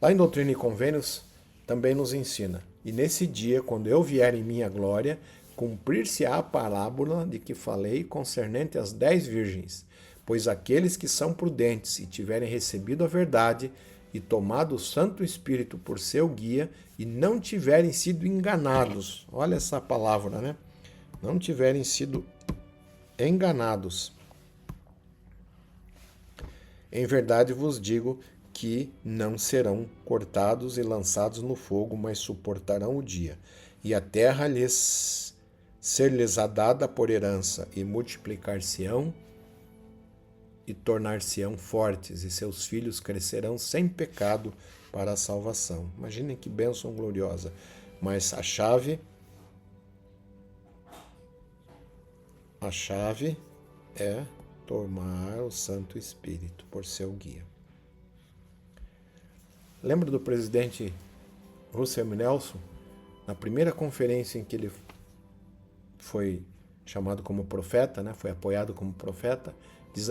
Lá em Doutrina e Convênios também nos ensina, e nesse dia, quando eu vier em minha glória, cumprir-se-á a parábola de que falei concernente às 10 virgens, pois aqueles que são prudentes e tiverem recebido a verdade e tomado o Santo Espírito por seu guia e não tiverem sido enganados, olha essa palavra, né? Não tiverem sido enganados. Em verdade vos digo que não serão cortados e lançados no fogo, mas suportarão o dia. E a terra ser-lhes-á dada por herança, e multiplicar-se-ão e tornar-se-ão fortes, e seus filhos crescerão sem pecado para a salvação. Imaginem que bênção gloriosa. Mas a chave é tomar o Santo Espírito por seu guia. Lembra do presidente Russell M. Nelson? Na primeira conferência em que ele foi chamado como profeta, né, foi apoiado como profeta,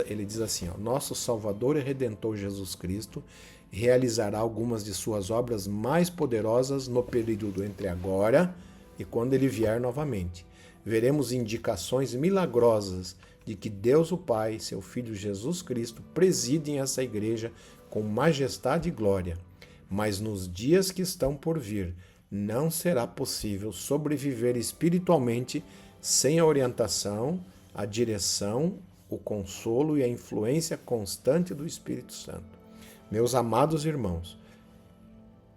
ele diz assim, nosso Salvador e Redentor Jesus Cristo realizará algumas de suas obras mais poderosas no período entre agora e quando ele vier novamente. Veremos indicações milagrosas de que Deus o Pai, seu Filho Jesus Cristo, presidem essa igreja com majestade e glória. Mas nos dias que estão por vir, não será possível sobreviver espiritualmente sem a orientação, a direção, o consolo e a influência constante do Espírito Santo. Meus amados irmãos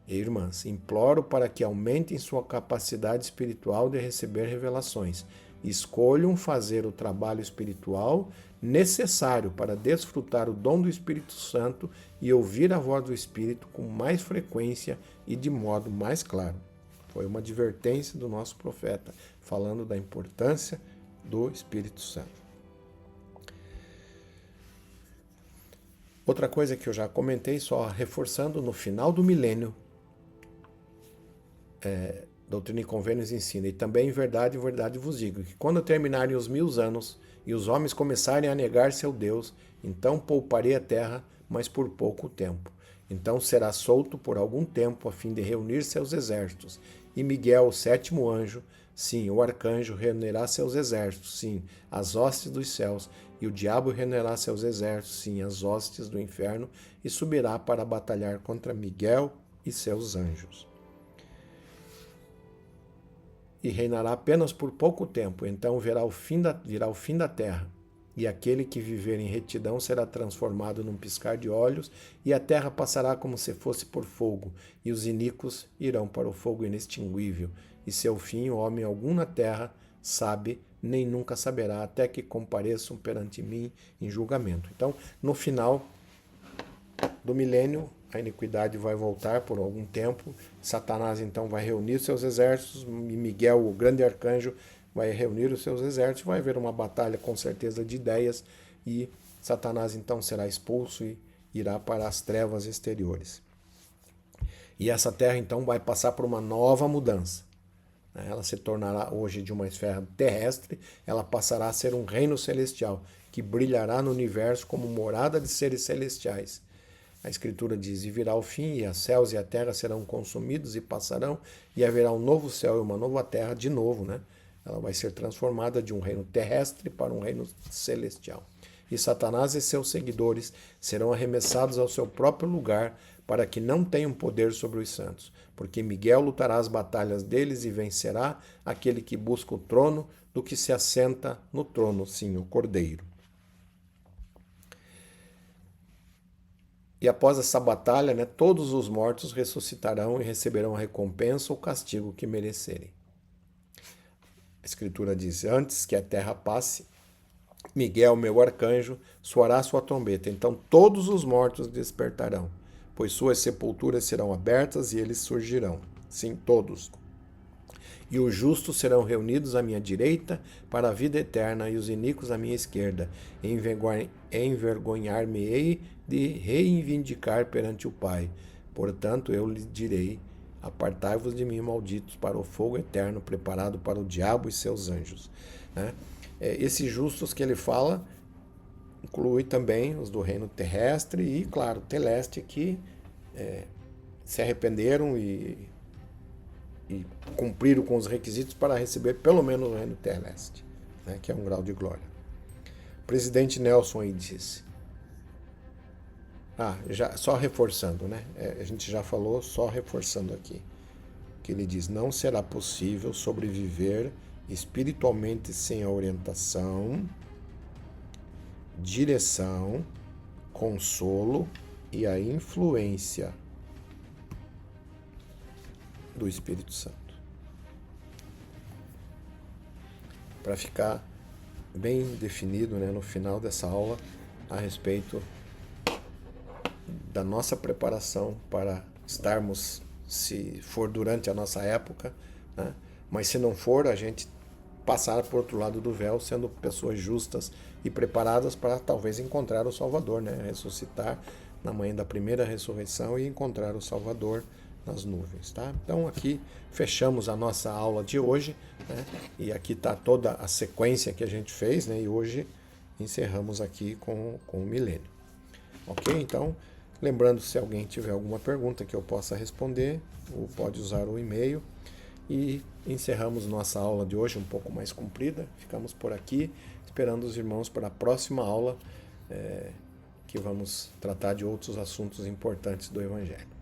e irmãs, imploro para que aumentem sua capacidade espiritual de receber revelações. Escolham fazer o trabalho espiritual necessário para desfrutar o dom do Espírito Santo e ouvir a voz do Espírito com mais frequência e de modo mais claro. Foi uma advertência do nosso profeta, falando da importância do Espírito Santo. Outra coisa que eu já comentei, só reforçando, no final do milênio, Doutrina e Convênios ensina, e também em verdade vos digo, que quando terminarem os 1000 anos e os homens começarem a negar seu Deus, então pouparei a terra, mas por pouco tempo. Então será solto por algum tempo a fim de reunir seus exércitos. E Miguel, o 7º anjo, sim, o arcanjo, reunirá seus exércitos, sim, as hostes dos céus, e o diabo reunirá seus exércitos, sim, as hostes do inferno, e subirá para batalhar contra Miguel e seus anjos. E reinará apenas por pouco tempo, então virá o fim da terra. e aquele que viver em retidão será transformado num piscar de olhos, e a terra passará como se fosse por fogo, e os iníquos irão para o fogo inextinguível, e seu fim o homem algum na terra sabe, nem nunca saberá, até que compareçam perante mim em julgamento. Então, no final do milênio, a iniquidade vai voltar por algum tempo, Satanás então vai reunir seus exércitos, e Miguel, o grande arcanjo, vai reunir os seus exércitos, vai haver uma batalha com certeza de ideias, e Satanás então será expulso e irá para as trevas exteriores. E essa terra então vai passar por uma nova mudança. Ela se tornará hoje de uma esfera terrestre, ela passará a ser um reino celestial, que brilhará no universo como morada de seres celestiais. A Escritura diz, e virá o fim, e os céus e a terra serão consumidos e passarão, e haverá um novo céu e uma nova terra de novo, né? Ela vai ser transformada de um reino terrestre para um reino celestial. E Satanás e seus seguidores serão arremessados ao seu próprio lugar, para que não tenham poder sobre os santos. Porque Miguel lutará as batalhas deles e vencerá aquele que busca o trono do que se assenta no trono, sim, o Cordeiro. E após essa batalha, né, todos os mortos ressuscitarão e receberão a recompensa ou castigo que merecerem. A Escritura diz, antes que a terra passe, Miguel, meu arcanjo, soará sua trombeta. Então todos os mortos despertarão, pois suas sepulturas serão abertas e eles surgirão. Sim, todos. E os justos serão reunidos à minha direita para a vida eterna, e os iníquos à minha esquerda. Envergonhar-me-ei de reivindicar perante o Pai. Portanto, eu lhe direi, apartai-vos de mim, malditos, para o fogo eterno preparado para o diabo e seus anjos. Esses justos que ele fala inclui também os do reino terrestre e, claro, celeste, que se arrependeram e cumpriram com os requisitos para receber pelo menos o reino terrestre, né, que é um grau de glória. O presidente Nelson aí disse, só reforçando, né? A gente já falou, só reforçando aqui, que ele diz, não será possível sobreviver espiritualmente sem a orientação, direção, consolo e a influência do Espírito Santo. Para ficar bem definido, né, no final dessa aula a respeito da nossa preparação para estarmos, se for durante a nossa época, né, mas se não for, a gente passar por outro lado do véu, sendo pessoas justas e preparadas para talvez encontrar o Salvador, né, ressuscitar na manhã da primeira ressurreição e encontrar o Salvador nas nuvens, tá? Então aqui fechamos a nossa aula de hoje, né? E aqui está toda a sequência que a gente fez, né? E hoje encerramos aqui com o milênio. Ok? Então, lembrando, se alguém tiver alguma pergunta que eu possa responder, ou pode usar o e-mail. E encerramos nossa aula de hoje, um pouco mais comprida. Ficamos por aqui, esperando os irmãos para a próxima aula, que vamos tratar de outros assuntos importantes do Evangelho.